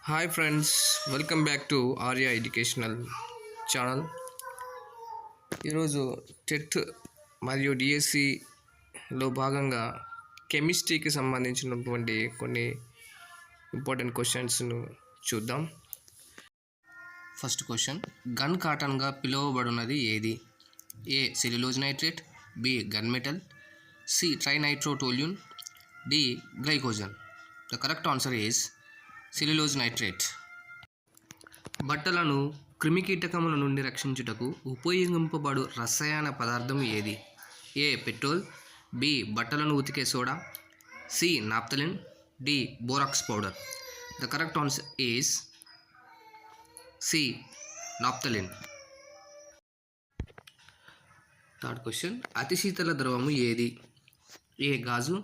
Hi friends, welcome back to Arya educational channel. ఈరోజు TET మరియు డిఎస్సిలో భాగంగా కెమిస్ట్రీకి సంబంధించినటువంటి కొన్ని ఇంపార్టెంట్ క్వశ్చన్స్ను చూద్దాం. ఫస్ట్ క్వశ్చన్, గన్ కాటన్గా పిలువబడినది ఏది? A cellulose nitrate, B gun metal, C trinitrotoluene, D glycogen. The correct answer is cellulose nitrate. బట్టలను క్రిమికీటకముల నుండి రక్షించుటకు ఉపయోగింపబడు రసాయన పదార్థం ఏది? ఏ పెట్రోల్, బి బట్టలను ఉతికే soda, C naphthalene, D borax powder. The correct answer is C naphthalene. Third question, అతి శీతల ద్రవము ఏది? ఏ గాజు,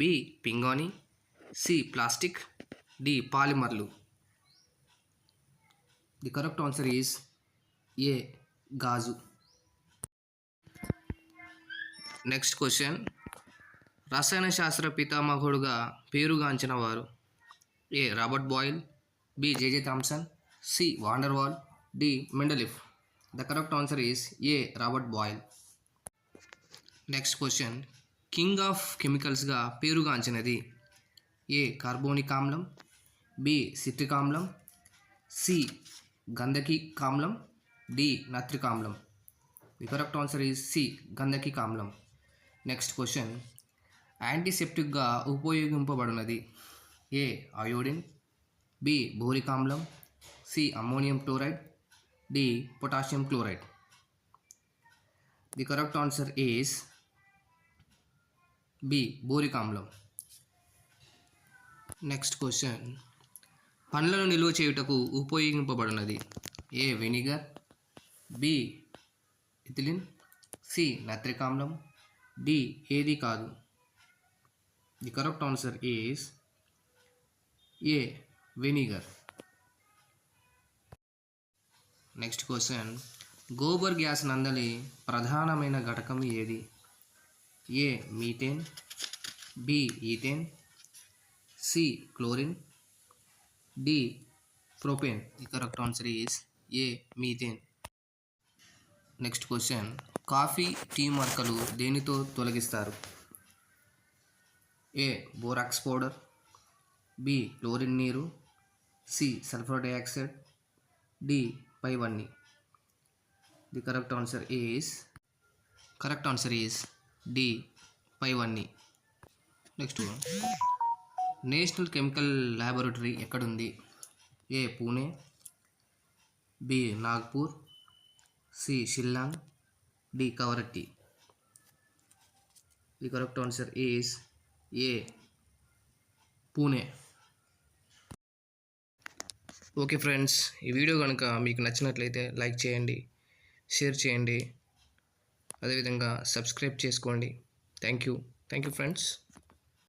బి పింగాణి, సి ప్లాస్టిక్, డి పాలిమర్లు. The correct answer is A గాజు. నెక్స్ట్ క్వశ్చన్, రసాయన శాస్త్ర పితామహుడుగా పేరుగాంచిన వారు? A Robert Boyle, B JJ Thomson, C van der Waal, D Mendeleev. The correct answer is A Robert Boyle. Next question, king of కెమికల్స్గా పేరుగాంచినది? A carbonic ఆమ్లం, B citric ఆమ్లం, సి గంధకిక్ ఆమ్లం, డి నత్రిక్ ఆమ్లం. The correct answer is C గంధకిక్ ఆమ్లం. నెక్స్ట్ క్వశ్చన్, యాంటీసెప్టిక్గా ఉపయోగింపబడినది? ఏ అయోడిన్, బి బోరిక్ ఆమ్లం, C ammonium chloride, D potassium chloride. The correct answer is B boric ఆమ్లం. నెక్స్ట్ క్వశ్చన్, పండ్లను నిల్వ చేయుటకు ఉపయోగింపబడినది? A vinegar, B ethylene, C నత్రిక్ ఆమ్లం, డి ఏది కాదు. The correct answer is A vinegar. Next question, గోబర్ గ్యాస్ నందలి ప్రధానమైన ఘటకం ఏది? ఏ methane, B ethane, C chlorine, D propane. The correct answer is A methane. Next question, coffee, tea మరకలు దేనితో తొలగిస్తారు? A borax powder, B chlorine నీరు, C sulphur dioxide, D పైవన్నీ. The correct answer is D పైవన్నీ. Next, national chemical laboratory ఎక్కడుంది? A Pune, B Nagpur, C Shillong, D Kavaratti. The correct answer is A Pune. Okay friends, ఈ video కనుక మీకు నచ్చినట్లయితే లైక్ చేయండి, share చేయండి, అదేవిధంగా సబ్స్క్రైబ్ చేసుకోండి. Thank you friends.